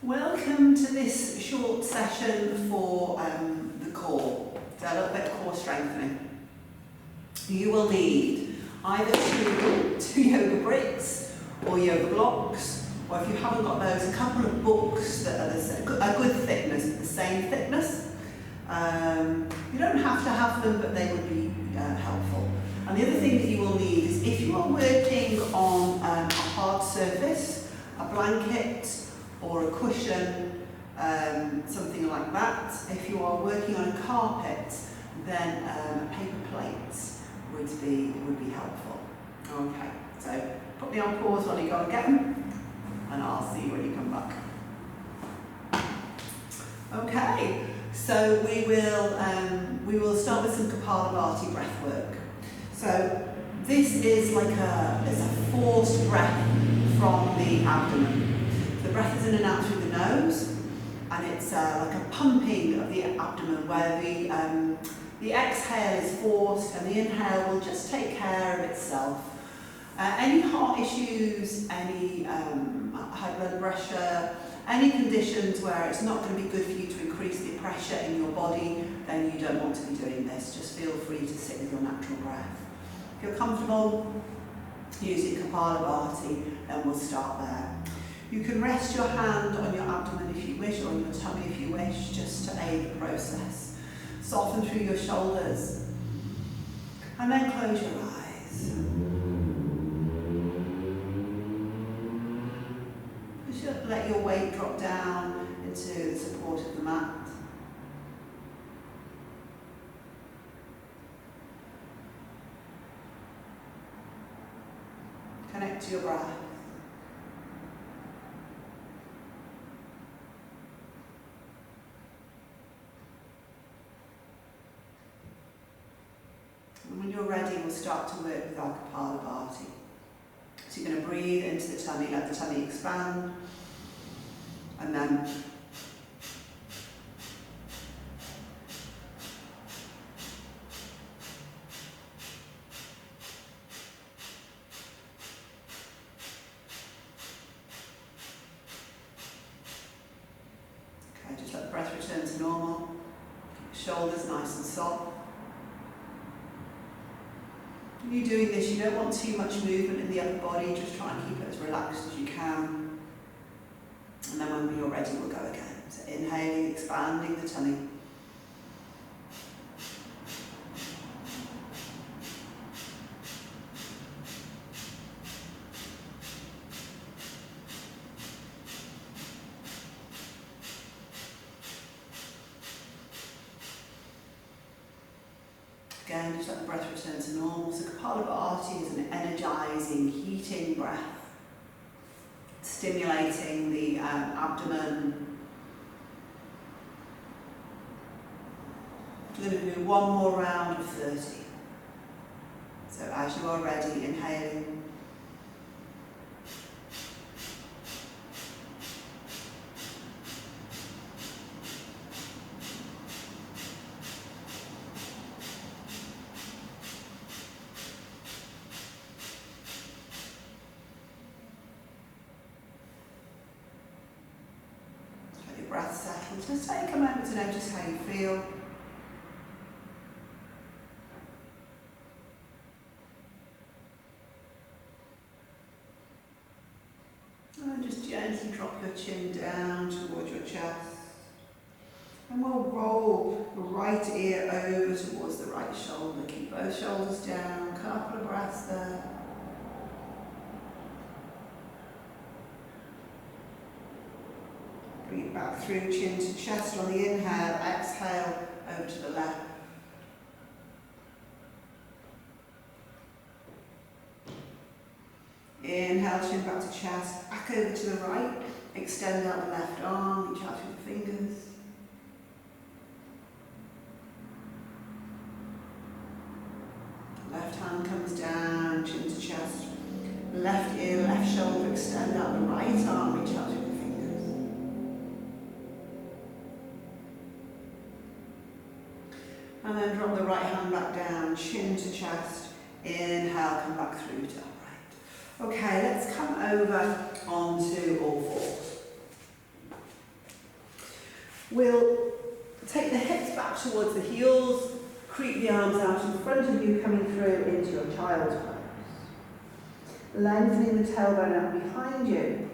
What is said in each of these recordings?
Welcome to this short session for the core, so a little bit of core strengthening. You will need either two yoga bricks or yoga blocks, or if you haven't got those, a couple of books that are a good thickness, but the same thickness. You don't have to have them, but they would be helpful. And the other thing that you will need is if you are working on a hard surface, a blanket, or a cushion, something like that. If you are working on a carpet, then a paper plate would be helpful. Okay, so put me on pause while you go and get them, and I'll see you when you come back. Okay, so we will start with some Kapalabhati breath work. So this is like it's a forced breath from the abdomen. The breath is in and out through the nose, and it's like a pumping of the abdomen where the exhale is forced and the inhale will just take care of itself. Any heart issues, any high blood pressure, any conditions where it's not going to be good for you to increase the pressure in your body, then you don't want to be doing this. Just feel free to sit with your natural breath. If you're comfortable using Kapalabhati, then we'll start there. You can rest your hand on your abdomen if you wish, or on your tummy if you wish, just to aid the process. Soften through your shoulders, and then close your eyes. Just let your weight drop down into the support of the mat. Connect to your breath. And when you're ready, we'll start to work with our Kapalabhati. So you're going to breathe into the tummy, let the tummy expand, and then okay, just let the breath return to normal. Shoulders nice and soft. When you're doing this, you don't want too much movement in the upper body, just try and keep it as relaxed as you can. And then when you're ready, we'll go again. So inhaling, expanding the tummy. Again, just let the breath return to normal. So Kapalabhati is an energizing, heating breath, stimulating the abdomen. We're going to do one more round of 30. So as you are ready, inhaling. Breath settles. Just take a moment to notice how you feel. And just gently drop your chin down towards your chest. And we'll roll the right ear over towards the right shoulder. Keep both shoulders down. Couple of breaths there. Bring it back through, chin to chest on the inhale, exhale over to the left. Inhale, chin back to chest, back over to the right, extend out the left arm, reach out through the fingers. Left hand comes down, chin to chest, left ear, left shoulder, extend out the right arm, reach out through the fingers. And then drop the right hand back down, chin to chest, inhale, come back through to upright. Okay, let's come over onto all fours. We'll take the hips back towards the heels, creep the arms out in front of you, coming through into your child's pose. Lengthening the tailbone out behind you.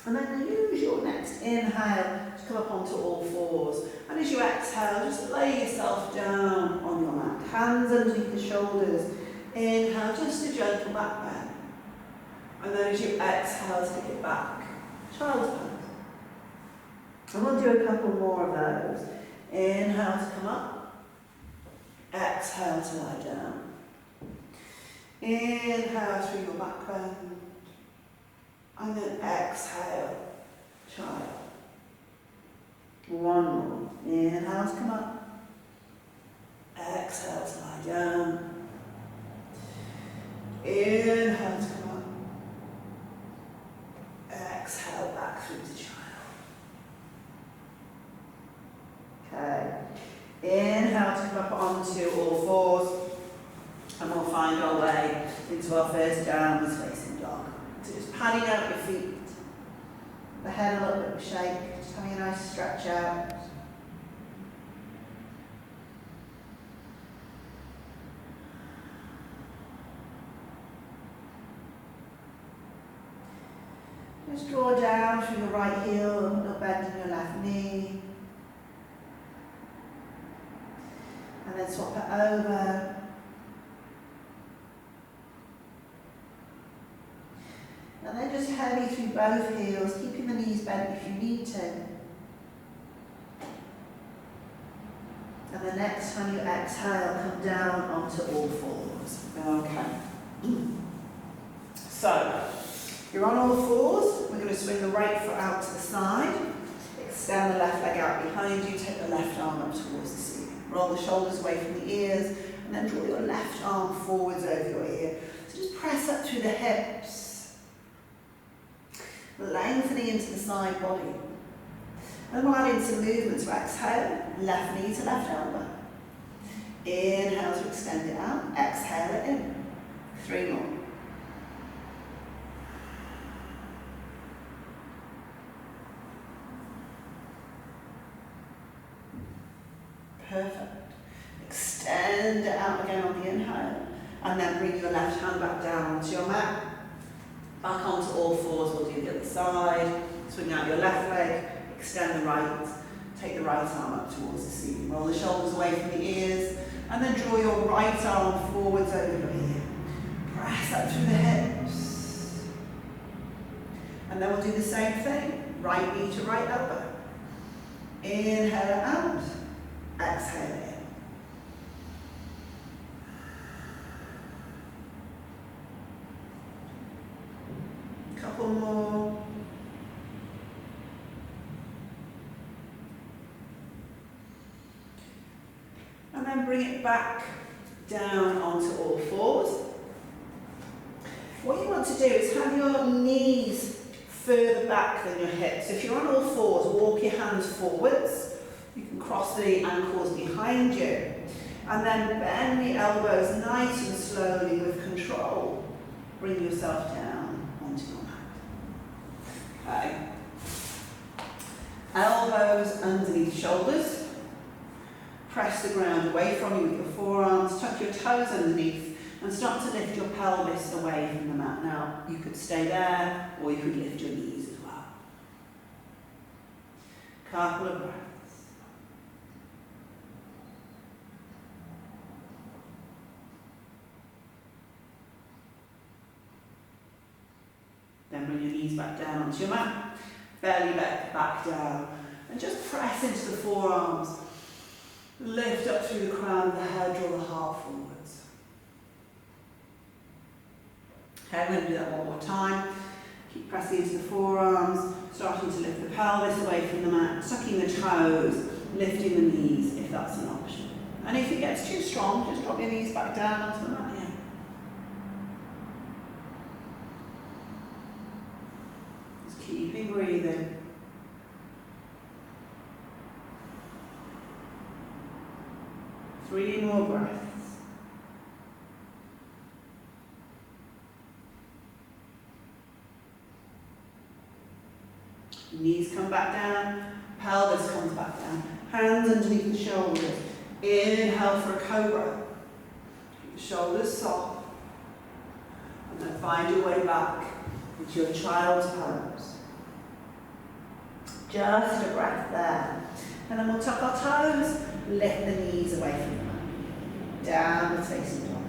And then use your next inhale to come up onto all fours. And as you exhale, just lay yourself down on your mat. Hands underneath the shoulders. Inhale, just a gentle back bend. And then as you exhale, take it back. Child's pose. And we'll do a couple more of those. Inhale to come up. Exhale to lie down. Inhale through your back bend. And then exhale, child. One more. Inhale to come up. Exhale to lie down. Inhale to come up. Exhale back through to child. Okay. Inhale to come up onto all fours. And we'll find our way into our first downwards facing dog. So just padding out your feet. The head a little bit of a shake. Just having a nice stretch out. Just draw down through your right heel, a little bend in your left knee. And then swap it over. And then just heavy through both heels, keeping the knees bent if you need to. And the next time you exhale, come down onto all fours. Okay. So, you're on all fours. We're going to swing the right foot out to the side. Extend the left leg out behind you. Take the left arm up towards the ceiling. Roll the shoulders away from the ears. And then draw your left arm forwards over your ear. So just press up through the hips. Lengthening into the side body. And we'll add in some movement to exhale. Left knee to left elbow. Inhale to extend it out. Exhale it in. 3 more. Perfect. Extend it out again on the inhale. And then bring your left hand back down onto your mat. Back onto all fours, we'll do the other side. Swing out your left leg, extend the right, take the right arm up towards the ceiling. Roll the shoulders away from the ears, and then draw your right arm forwards over your ear. Press up through the hips. And then we'll do the same thing. Right knee to right elbow. Inhale it out, exhale it in. Couple more. And then bring it back down onto all fours. What you want to do is have your knees further back than your hips. If you're on all fours, walk your hands forwards. You can cross the ankles behind you. And then bend the elbows nice and slowly with control. Bring yourself down onto your mat. Okay. Elbows underneath shoulders. Press the ground away from you with your forearms. Tuck your toes underneath and start to lift your pelvis away from the mat. Now, you could stay there or you could lift your knees as well. Couple of breaths. Then bring your knees back down onto your mat, belly back down, and just press into the forearms. Lift up through the crown of the head, draw the heart forwards. Okay, I'm going to do that one more time. Keep pressing into the forearms, starting to lift the pelvis away from the mat, sucking the toes, lifting the knees if that's an option. And if it gets too strong, just drop your knees back down onto the mat again. Keeping breathing. Three more breaths. Knees come back down, pelvis comes back down. Hands underneath the shoulders. Inhale for a cobra. Keep the shoulders soft. And then find your way back into your child's pose. Just a breath there. And then we'll tuck our toes, lift the knees away from the mat. Downward facing dog.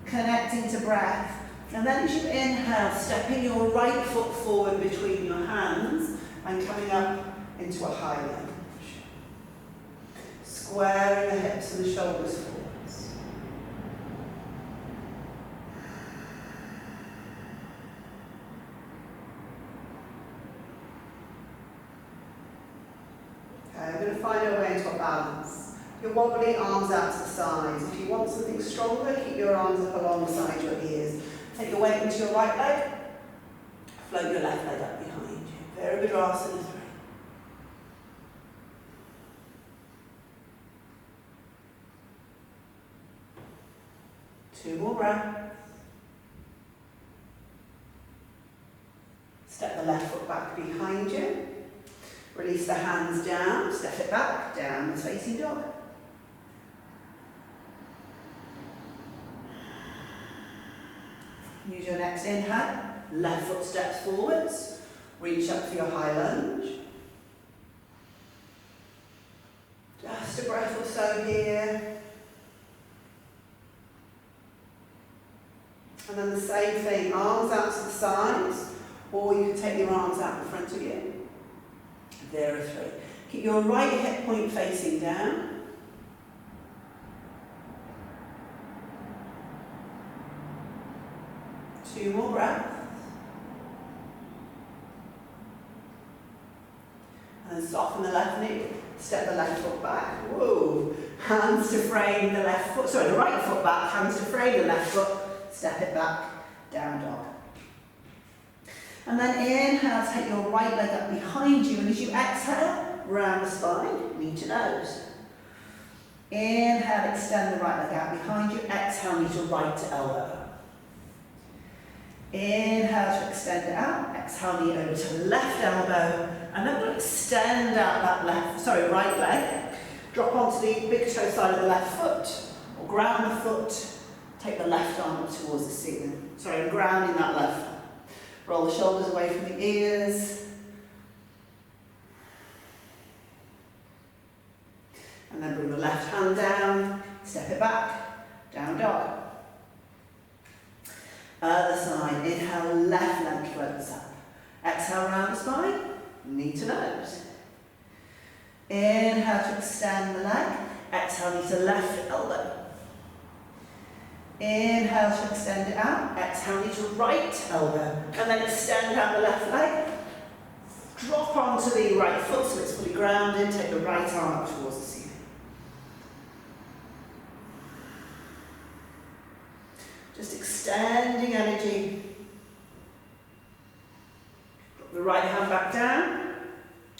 Connecting to breath. And then as you inhale, stepping your right foot forward between your hands and coming up into a high lunge. Squaring the hips and the shoulders forwards. Okay, we're going to find our way into a balance. Your wobbly arms out to the sides. If you want something stronger, keep your arms up alongside your ears. Take your weight into your right leg. Float your left leg up behind you. Virabhadrasana 3. Two more breaths. Step the left foot back behind you. Release the hands down, step it back, downwards facing dog. Use your next inhale, left foot steps forwards, reach up for your high lunge. Just a breath or so here. And then the same thing, arms out to the sides, or you can take your arms out in front of you. There are 3. Keep your right hip point facing down. Two more breaths. And then soften the left knee. Step the left foot back. Whoa. Hands to frame the left foot. Sorry, the right foot back. Hands to frame the left foot. Step it back. Down dog. And then inhale, take your right leg up behind you. And as you exhale, round the spine, knee to nose. Inhale, extend the right leg out behind you. Exhale, knee to right elbow. Inhale to extend it out. Exhale, knee over to the left elbow. And then we'll extend out that right leg. Drop onto the big toe side of the left foot. Or ground the foot. Take the left arm up towards the ceiling. Sorry, I'm grounding that left foot. Roll the shoulders away from the ears. And then bring the left hand down. Step it back. Down dog. Other side, inhale, left leg floats up. Exhale, round the spine, knee to nose. Inhale to extend the leg. Exhale, knee to left elbow. Inhale to extend it out. Exhale, knee to right elbow. And then extend out the left leg. Drop onto the right foot so it's fully grounded. Take the right arm up towards the ceiling. Just extending energy. Drop the right hand back down.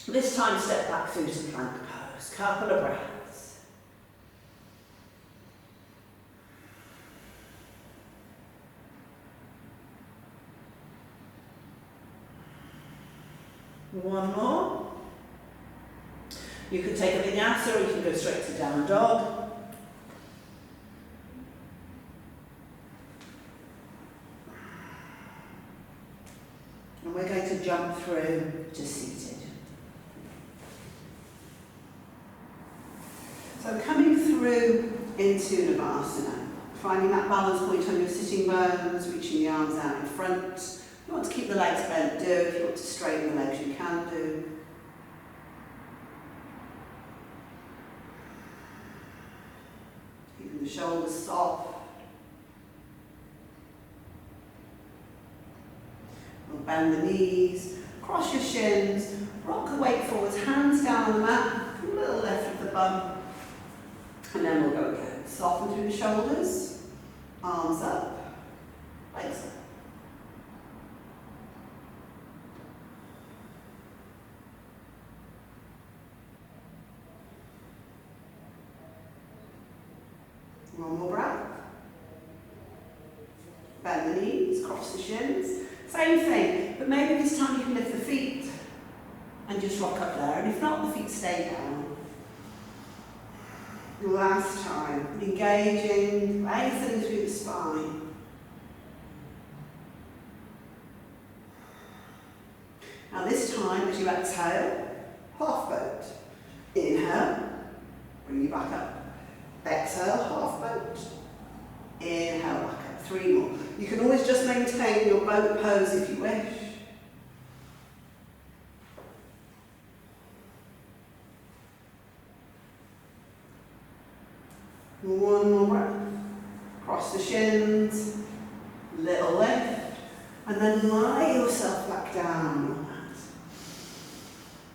This time step back through to plank pose. Couple of breaths. One more. You can take a vinyasa or you can go straight to down dog. And we're going to jump through to seated. So coming through into Navasana, finding that balance point on your sitting bones, reaching the arms out in front. If you want to keep the legs bent, do. If you want to straighten the legs, you can do. Keeping the shoulders soft. We'll bend the knees, cross your shins, rock the weight forwards, hands down on the mat, a little lift of the bum, and then we'll go again. Soften through the shoulders, arms up, legs up. One more breath. Bend the knees, cross the shins. Same thing. But maybe this time you can lift the feet and just rock up there, and if not, the feet stay down. Last time, engaging, lengthening through the spine. Now this time, as you exhale, half boat. Inhale, bring you back up. Exhale, half boat. Inhale, back up. 3 more. You can always just maintain your boat pose if you wish. One more breath. Cross the shins, little lift, and then lie yourself back down on your mat.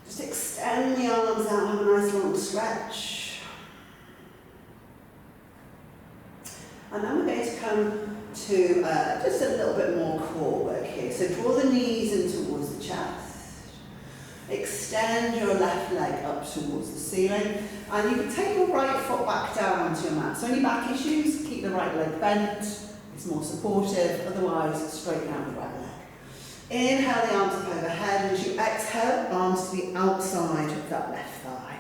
Just extend the arms out, have a nice long stretch. And then we're going to come to just a little bit more core work here. So draw the knees in towards the chest. Extend your left leg up towards the ceiling, and you can take your right foot back down onto your mat. So any back issues, keep the right leg bent, it's more supportive, otherwise straighten out the right leg. Inhale the arms up overhead, and as you exhale, arms to the outside of that left thigh.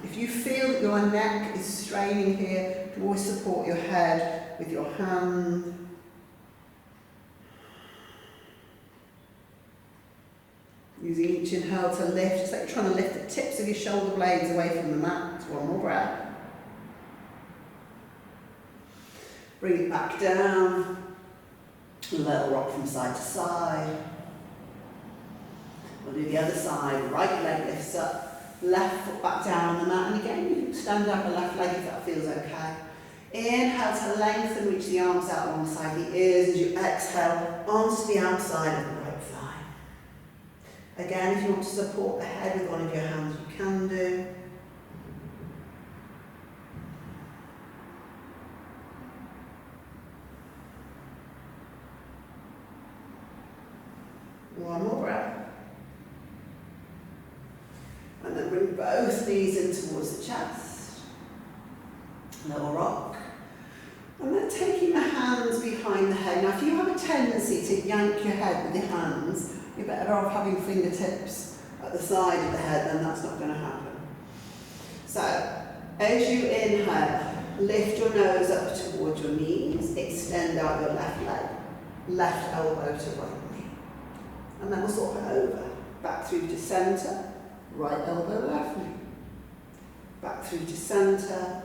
If you feel that your neck is straining here, you can always support your head with your hand. Using each inhale to lift, just like you're trying to lift the tips of your shoulder blades away from the mat. One more breath. Bring it back down. A little rock from side to side. We'll do the other side. Right leg lifts up, left foot back down on the mat. And again, you can stand up a left leg if that feels okay. Inhale to lengthen, reach the arms out alongside the ears. As you exhale, arms to the outside of the right thigh. Again, if you want to support the head with one of your hands, you can do. One more breath. And then bring both knees in towards the chest. Little rock. And then taking the hands behind the head. Now, if you have a tendency to yank your head with your hands, you're better off having fingertips at the side of the head, then that's not going to happen. So, as you inhale, lift your nose up towards your knees, extend out your left leg, left elbow to right knee. And then we'll swap it over. Back through to centre, right elbow, left knee. Back through to centre,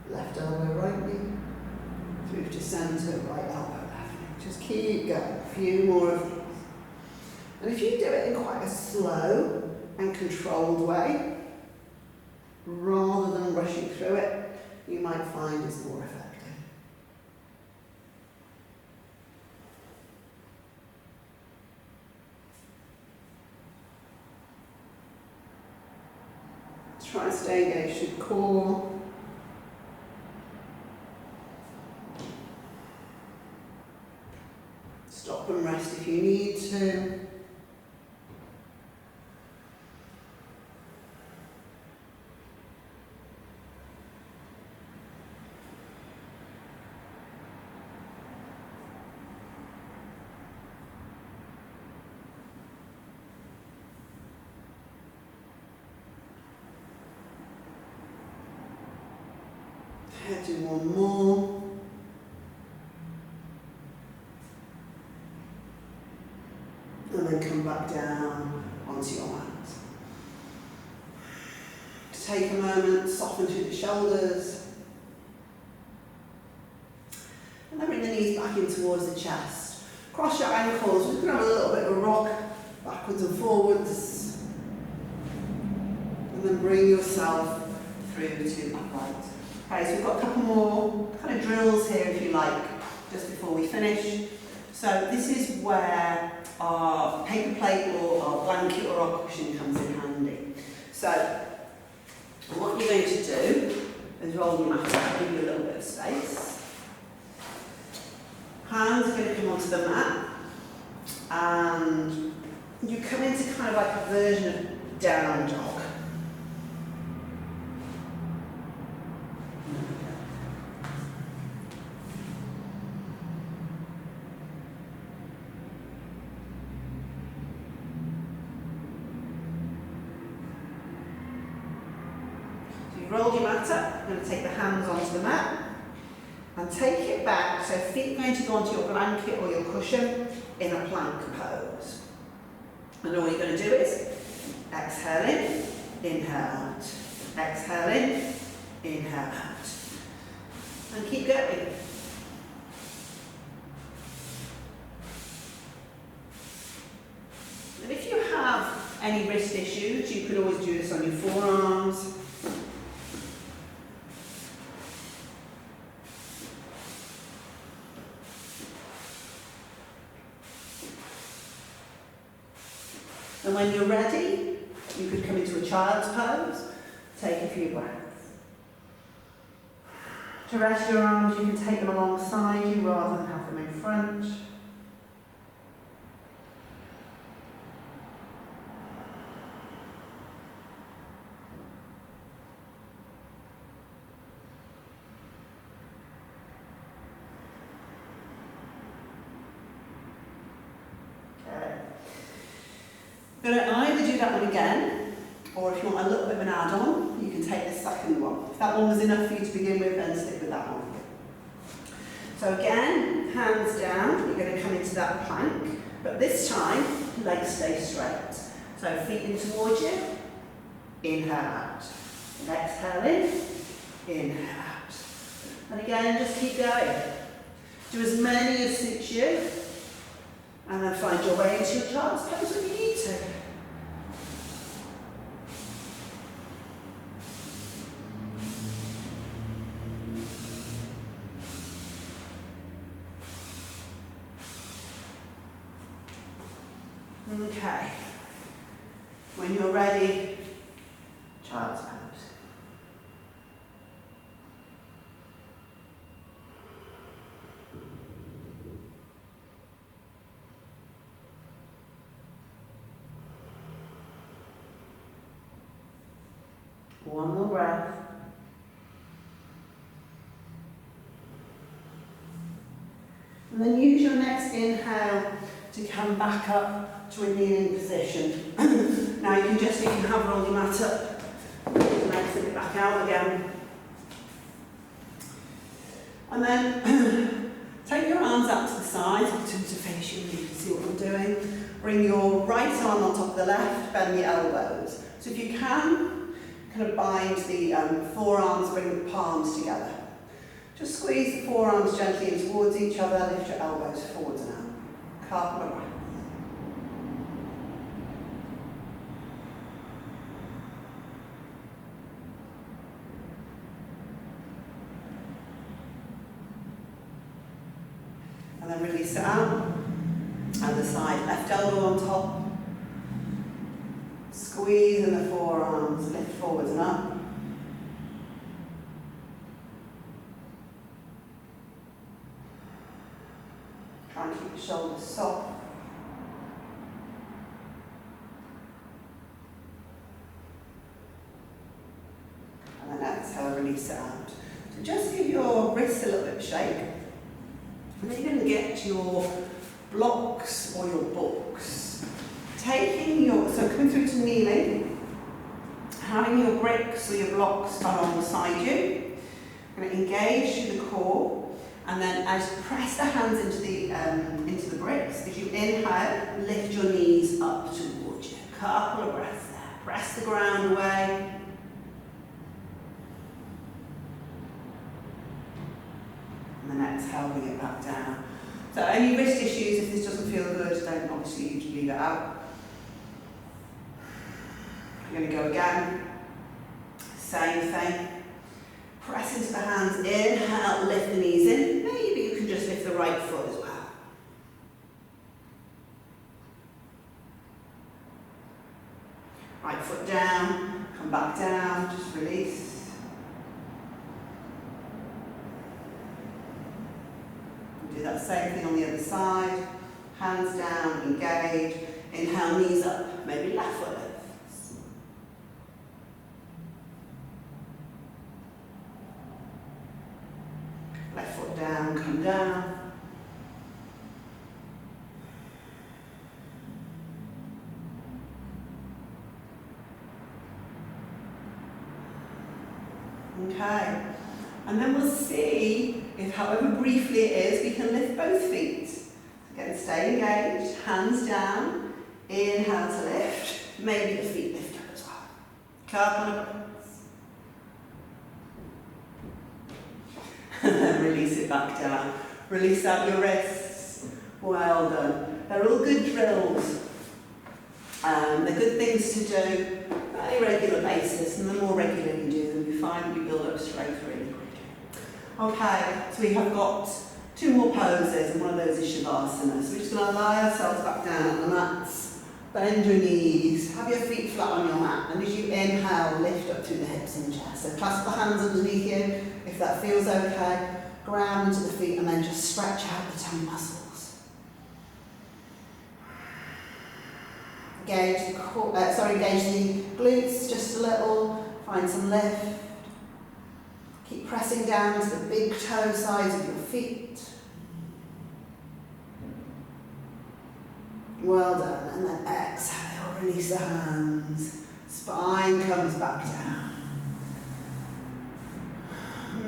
left elbow, right knee. Through to centre, right elbow, left knee. Just keep going. A few more of these. And if you do it in quite a slow and controlled way, rather than rushing through it, you might find it's more effective. Try and stay engaged with core. Stop and rest if you need to. Do one more. And then come back down onto your mat. To take a moment, soften through the shoulders. And then bring the knees back in towards the chest. Cross your ankles. We're going to have a little bit of a rock backwards and forwards. And then bring yourself through to upright. Okay, so we've got a couple more kind of drills here, if you like, just before we finish. So this is where our paper plate or our blanket or our cushion comes in handy. So what you're going to do is roll your mat out, give you a little bit of space. Hands are going to come onto the mat, and you come into kind of like a version of down dog. you've rolled your mat up, you're going to take the hands onto the mat and take it back. So feet are going to go onto your blanket or your cushion in a plank pose. And all you're going to do is exhale in, inhale out. Exhale in, inhale out. And keep going. And if you have any wrist issues, you can always do this on your forearms. And when you're ready, you could come into a child's pose, take a few breaths. To rest your arms, you can take them alongside you rather than have them in front. You're going to either do that one again, or if you want a little bit of an add-on, you can take the second one. If that one was enough for you to begin with, then stick with that one. So again, hands down, you're going to come into that plank, but this time, legs stay straight. So feet in towards you, inhale out. Exhale in, inhale out. And again, just keep going. Do as many as suits you, and then find your way into your child's pose when you need to. Okay. When you're ready, child's pose. One more breath. And then use your next inhale to come back up to a kneeling position. Now you can just, if you have rolled your mat up, lengthen it back out again. And then take your arms out to the side, to finish you can see what I'm doing. Bring your right arm on top of the left, bend the elbows. So if you can, kind of bind the forearms, bring the palms together. Just squeeze the forearms gently in towards each other, lift your elbows forwards and out. Couple of breaths. And then release it out. Other side, left elbow on top. Squeeze in the forearms, lift forwards and up. Try and keep your shoulders soft. And then exhale, release it out. So just give your wrists a little bit of a shake. And then you're going to get your blocks or your books. Taking your, so coming through to kneeling, having your bricks or your blocks alongside you. You're going to engage through the core, and then as you press the hands into the bricks, as you inhale, lift your knees up towards you. Couple of breaths there. Press the ground away. And then exhale, bring it back down. So any wrist issues, if this doesn't feel good, don't obviously you leave it out. You're going to go again. Same thing. Press into the hands, inhale, lift the knees in. Maybe you can just lift the right foot as well. Right foot down, come back down, just release. Do that same thing on the other side. Hands down, engage. Inhale, knees up. Maybe left foot lifts. Left foot down, come down. Okay. And then we'll see if, however briefly it is, we can lift both feet. Again, stay engaged, hands down, inhale to lift, maybe the feet lift up as well. Couple of breaths. And then release it back down. Release out your wrists. Well done. They're all good drills. They're good things to do on a regular basis, and the more regular you do them, you find you build up strength really quickly. Okay, so we have got 2 more poses, and one of those is Shavasana. So we're just going to lie ourselves back down on the mats, bend your knees, have your feet flat on your mat, and as you inhale, lift up through the hips and chest. So clasp the hands underneath you, if that feels okay, ground into the feet, and then just stretch out the tummy muscles. Engage the glutes just a little, find some lift. Keep pressing down to the big toe sides of your feet. Well done, and then exhale, release the hands. Spine comes back down.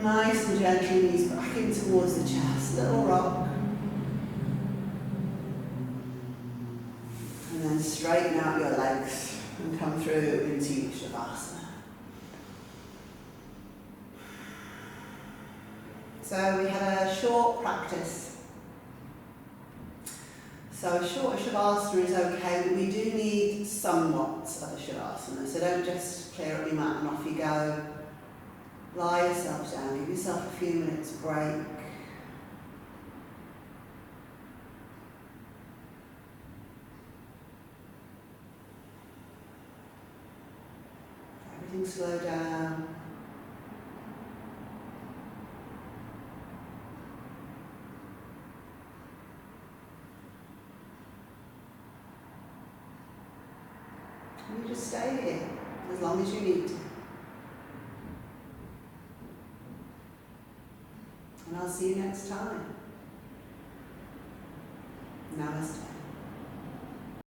Nice and gently, knees back in towards the chest, little rock. And then straighten out your legs and come through into Shavasana. So we had a short practice. So a short Shavasana is okay, but we do need somewhat of a Shavasana. So don't just clear up your mat and off you go. Lie yourself down, give yourself a few minutes break. Everything slow down. And you just stay here as long as you need to. And I'll see you next time. Namaste.